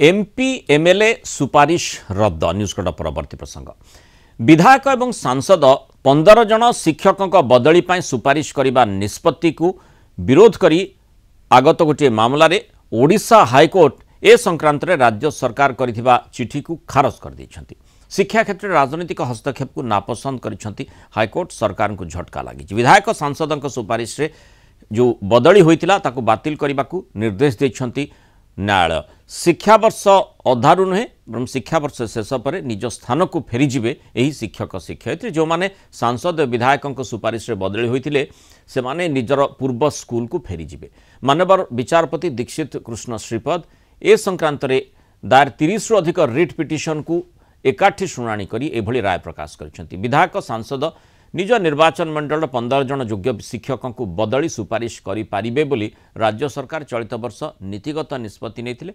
MP MLA सुपारिश रद्द news cut परवर्ती प्रसंग विधायक एवं सांसद 15 जन शिक्षकों बदली सुपारिश करने निष्पत्ति को विरोध करी आगत गोटे मामलें ओडिशा हाईकोर्ट ए संक्रांत राज्य सरकार करिथिबा चिठी को खारज कर दैछंती। शिक्षा क्षेत्र में राजनीतिक हस्तक्षेप को नापसंद करिछंती हाईकोर्ट सरकार को झटका लगी। विधायक सांसदों सुपारिश रे जो बदली होइतिला ताकू बातिल करने को निर्देश दैछंती न्यायालय। शिक्षा वर्ष अधारू नुहे बरं शिक्षा वर्ष शेष पर निज स्थान को फेरीजे यही शिक्षक शिक्षयित्री जो माने सांसद विधायकों सुपारिश बदली होते से माने निजर पूर्व स्कूल को फेरीजे। मानवर विचारपति दीक्षित कृष्ण श्रीपद ए संक्रांत दायर 30 रु अधिक रिट पिटिशन को एकाठी शुणाणी करी एभली राय प्रकाश करछंती। विधायक सांसद निज निर्वाचन मंडल 15 जन योग्य शिक्षकों को बदली सुपारिश करि पारिबे बोली राज्य सरकार चलित वर्ष नीतिगत निष्पत्ति नेथिले।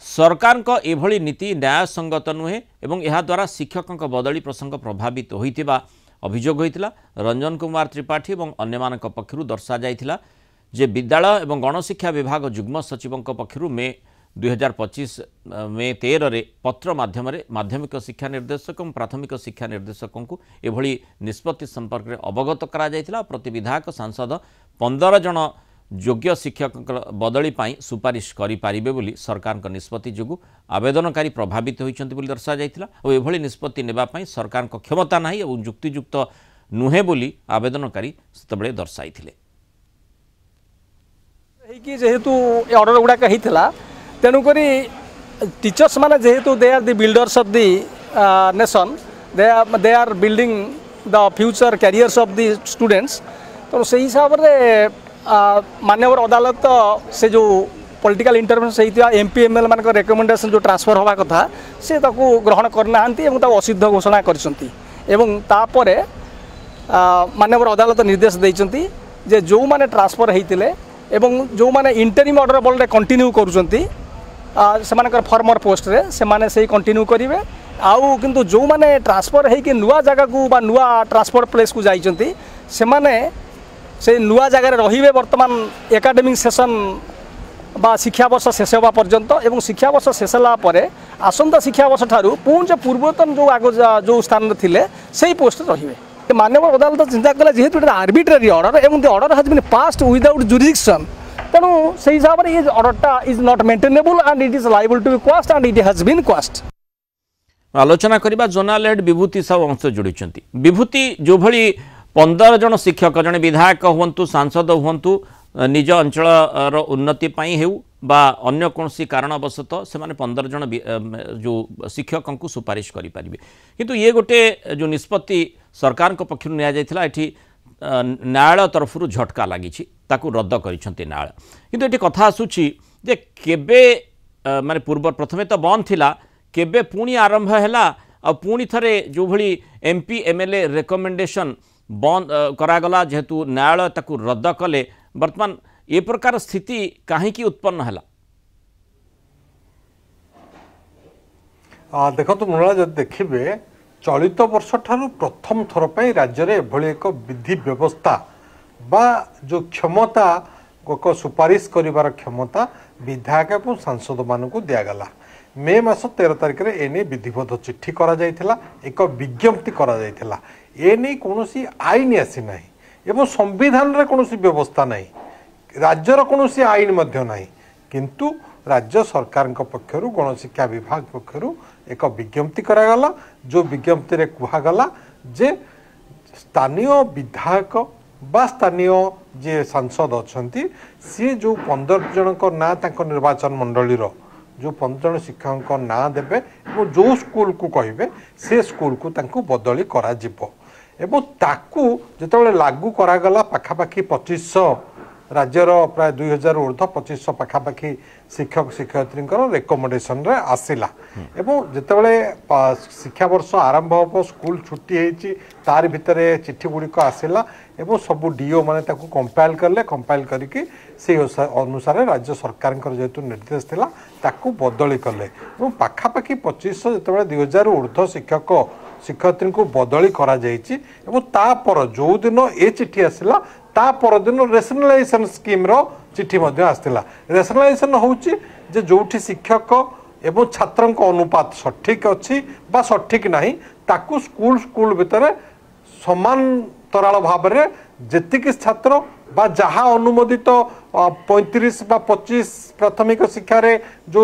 सरकार को एभली नीति न्यायसंगत नुहे एवं यह द्वारा शिक्षकों बदली प्रसंग प्रभावित होइतिबा अभियोग होइतिला। रंजन कुमार त्रिपाठी और अन्यमानक पक्षरु दर्शा जाइतिला जे विद्यालय एवं गणशिक्षा विभाग जुग्म सचिवों पक्षरु मे 2025 मे 13 रे पत्र माध्यम माध्यमिक शिक्षा निर्देशक और प्राथमिक शिक्षा निर्देशकों को एभली निष्पत्ति संपर्क में अवगत करा जाइतिला। प्रति विधायक सांसद 15 जन योग्य शिक्षक बदली सुपारिश करि पारिबे बोली सरकार निष्पत्ति जोगु आवेदनकारी प्रभावित होइछन्ति बोली दर्शा जाइतिला और एभली निष्पत्ति नेबा पई सरकार को क्षमता नाही और युक्तियुक्त नुहे बोली आवेदनकारी सेतबेले दर्शाइथिले। कि जेहेतु ऑर्डर गुड़ाक होता तेणुक टीचर्स माने जेहेतु they are the builders of the nation they are building the future careers of the students. तो से हिसाब से मानवर अदालत से जो पॉलिटिकल इंटरवेंशन होता एमपी एमएल मान रिकमेंडेशन जो ट्रांसफर हवा कथा से ताको ग्रहण करना असिद्ध घोषणा करछंती एवं तापरे मानवर अदालत निर्देश देइछंती जे जो माने ट्रांसफर होइतिले एवं जो माने इंटरिम ऑर्डर बल कंटिन्यू करूछंती से फॉर्मर पोस्ट रे से माने से कंटिन्यू करिवे आउ किंतु जो माने ट्रांसफर है कि नुआ जगह को बा नुआ ट्रांसफर प्लेस को जाइछंती से माने से नुआ जगह रहिबे वर्तमान एकेडमिक सेशन बा शिक्षा वर्ष शेष होगा पर्यंत एवं शिक्षा वर्ष शेष होला परे आसंता शिक्षा वर्ष ठारू पुंज पूर्वतन जो आग जो स्थान थिले सेही पोस्ट रहिबे। मानव अदालत चिंता कला जेहेतु आर्बिट्रेरी ऑर्डर एवं the order has been passed without jurisdiction तेणु से हिसाब से ये ऑर्डरटा is not maintainable and it is liable to be quashed and it has been quashed. आलोचना करबा जोनाल हेड विभूति साहू अंश जोड़िछंती। विभूति जो भली 15 जन शिक्षक जने विधायक हुंतु सांसद हुंतु निज अंचल उन्नति पाई हेउ बा अन्य कोनसी कारणवशत से माने 15 जन जो शिक्षकों को सुपारिश करि पारिबे किंतु ये गोटे जो निष्पत्ति सरकार को पक्षरु निया जायथिला एठी न्यायालय तरफ झटका लगी ताकू रद्द करिसेंती न्यायालय। किंतु एठी कथा आसुची जे केबे माने पूर्व प्रथमे तो बंद थिला केबे पुणी आरंभ हैला आ पुणी थरे जो भली एमपी एमएलए रिकमेंडेशन बंद करागला जेहेतु न्यायालय ताकू रद्द कले वर्तमान ए प्रकार स्थिति कहीं उत्पन्न है। देखो तो मुला जब देखिए चलित वर्ष ठारू प्रथम थर पर राज्य में एभली एक विधि व्यवस्था बा जो क्षमता को सुपारिश करिवार क्षमता विधायक और सांसद मानू दिगला। मे मास 13 तारिख में एने विधिवत चिट्ठी करा जायथिला एक विज्ञप्ति करा जायथिला एने कोनोसी आईन आसी नाही एवं संविधान रे कोनोसी व्यवस्था नाही राज्यर कोनोसी आईन मध्य नाही किंतु राज्य सरकार पक्षरु गणशिक्षा विभाग पक्षरु एक विज्ञप्ति करागला जो विज्ञप्ति रे कुहागला जे स्थानीय विधायक बा स्थानीय जे सांसद अछंती सी जो 15 जन को ना तांको निर्वाचन मंडली रो जो 15 जन शिक्षकों ना देवे और जो स्कूल को कहिबे से स्कूल को तांको बदली करा जिवो एवं ताकू जेतेबेले लागू करागला पाखापाखि 2500 राज्यर प्राय 2000 ऊर्ध्व 2500 पाखापाखि शिक्षक शिक्षयित्री रेकमेंडेशन रे आसिला एवं जेतेबेले शिक्षा वर्ष आरंभ हो स्कूल छुट्टी होती तार भितर चिट्ठी गुड़िक आसिला एवं सबू डीओ माने ताकू कंपाइल करले कंपाइल करके से अनुसार राज्य सरकार जेहेतु निर्देश थिला ताकू बदली कले एवं पाखापाखि 2500 जेतेबेले 2000 ऊर्ध्व शिक्षक शिक्षयित्री को बदली करा जायछि एवं तापर जो दिन ए चिट्ठी आसिला ता परदिन रेशनलाइजेशन स्कीम रो चिट्ठी मध्य आसला। रेशनलाइजेशन होउछि जे जोठी शिक्षक एवं छात्र अनुपात सठिक अच्छी बा सठिक नहीं ताकू स्कूल स्कूल भितर समांतराल भाव में जेतिक छात्र बा जहाँ अनुमोदित 35 बा 25 प्राथमिक शिक्षा जो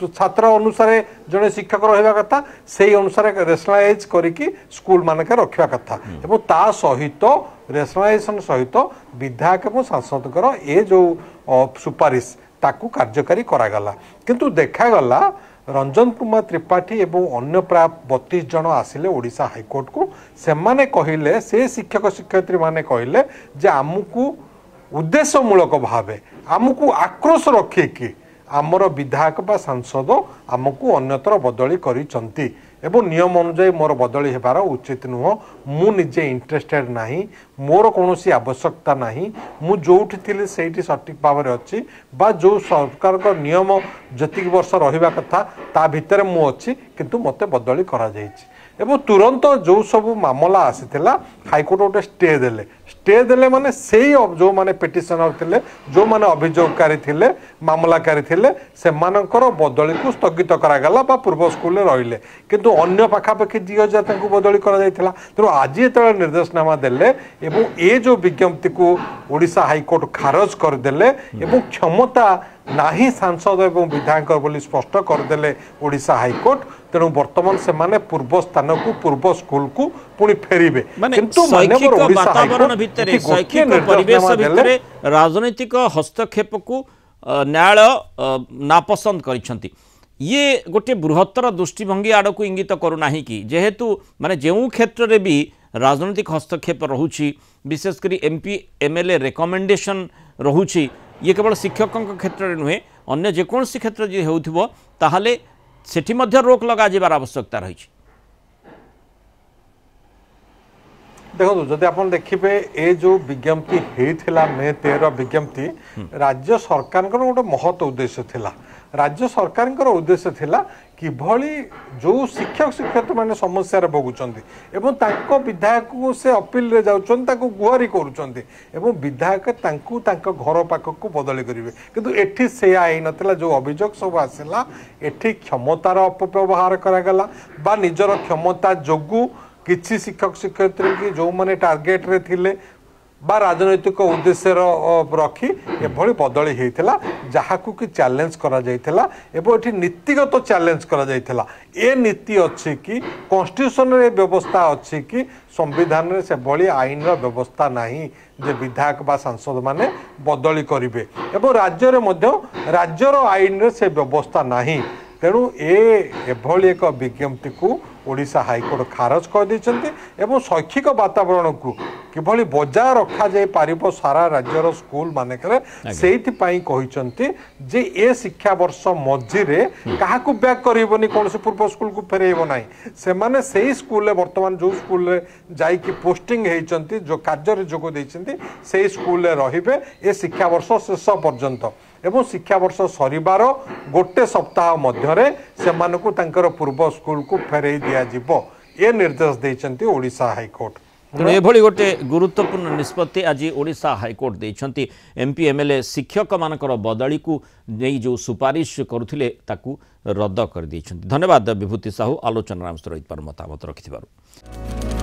छात्र अनुसार जड़े शिक्षक रहा कथा से अनुसार रेशनलाइज करिकी स्कूल मानक रखा कथा एवं ता सहित रेशनलाइजेशन सहित विधायक और सांसद ए जो सुपारिश ताकू कार्यकारी करागला किंतु देखागला रंजन कुमार त्रिपाठी एवं अन्य प्राय 32 जन आसिले ओडिशा हाईकोर्ट को से माने कहिले से शिक्षक शिक्षयित्री माने कहिले जे आमको उद्देश्यमूलक भावे आमको आक्रोश रखिकी आमर विधायक बा सांसद आमको अन्यत्र बदली करिसंती एवं नियम अनुसार मोर बदली हेबार उचित नुह मु निजे इंटरेस्टेड नाही मोर कौनसी आवश्यकता नाही मु जोठी थिले सेठी सठिक भाव में अच्छी बा जो सरकार का नियम जतिक वर्ष रहिबा कथा ता भितर मु अच्छी किंतु मते बदली करा जायछि एवं तुरंत जो सब मामला आसीथिला हाईकोर्ट गोटे स्टे देले माने सेही जो माने पिटिशनर थिले जो माने अभियोगकारी थिले मामलाकारी थिले से मानकर बदली को स्थगित करागला बा पूर्व स्कूल रहिले किंतु अन्य पाखापाखि 2000 बदली करा जायथिला तेणु आज जो निर्देशनामा देले एवं ए जो विज्ञप्ति को ओडिशा हाईकोर्ट खारज करदेले एवं क्षमता नाही सांसद एवं विधायक बोली स्पष्ट करदेले ओडिशा हाईकोर्ट तेणु वर्तमान से माने पूर्व स्थान को पूर्व स्कूल को पुणी फेरिबे किंतु वातावरण भितर शैक्षिक परिवेश भितर राजनीतिक हस्तक्षेप को न्यायालय नापसंद करिसंती ये गोटे बृहत्तर दृष्टिभंगी आड़ को इंगित करूना कि जेहेतु माने जो क्षेत्र में भी राजनीतिक हस्तक्षेप रहुछि विशेषकर एमपी एमएलए रेकमेंडेशन रहुछि ये केवल शिक्षकों क्षेत्र में नुहे अन्य जेकोसी क्षेत्र जो होउथिबो ताहाले सेठी मध्य रोक लगा जिबार आवश्यकता रही। देखो जदि आप देखिए ए जो विज्ञप्ति होता मे 13 विज्ञप्ति राज्य सरकार गोटे महत उद्देश्य थिला राज्य सरकार उद्देश्य थिला किभली जो शिक्षक शिक्षयित्री मैंने समस्या भोगुंट एवं तांको विधायक को से अपील रे जाउछन ताको गुहारी करूछन एवं विधायक तांको तांको घर पाख को बदली करेंगे किंतु एठी से आई नतला जो अभियोग सब आसिला एठी क्षमतार अपव्यवहार करागला बा निजर क्षमता जोगु किसी शिक्षक शिक्षयित्री की जो माने टार्गेट रे थिले बा राजनैतिक उद्देश्य रखी एभली बदली होता जहाँ को कि चैलेंज करा जाइथिला एवं एठी नीतिगत चैलेंज करा जाइथिला ए नीति अच्छी कि कॉन्स्टिट्यूशन रे व्यवस्था अच्छी कि संविधान रे से भली आईन रो व्यवस्था नहीं जे विधायक बा सांसद माने बदली करिवे एवं राज्य रे मध्य राज्यर आईन रे से व्यवस्था नहीं तेणु एभली एक विज्ञप्ति को ओडिशा हाईकोर्ट खारज कर देछन्ते एवं शैक्षिक वातावरण को किभली बजाय रखा जाय पारिबो सारा राज्यर स्कूल मानकरे सेहिति पई कहिसन्ते जे ए शिक्षा वर्ष मझिरे काहाकू बैक करिवोनी कोनसे पूर्व स्कूल को फेरेइबो नाही से माने सेही स्कूल रे वर्तमान जो स्कूल रे जाई कि पोस्टिंग हेइचन्ते जो कार्य रे जोग देइचन्ते सेही स्कूल रे रहिबे ए शिक्षा वर्ष शेष पर्यंत एवं शिक्षा वर्ष सरिबार गोटे सप्ताह मध्यरे सेमानकु तांकर पूर्व स्कूल को फेरई दिया जिवो ए निर्देश देइचन्ती ओडिशा हाईकोर्ट तेणु एभली गोटे गुरुत्वपूर्ण निष्पत्ति आज ओडिशा हाईकोर्ट देइचन्ती एमपी एमएलए शिक्षक मानकर बदली को नहीं जो सुपारिश करुथिले ताकू रद्द कर देइचन्ती। धन्यवाद विभूति साहू आलोचना मतामत रखिथिबारु।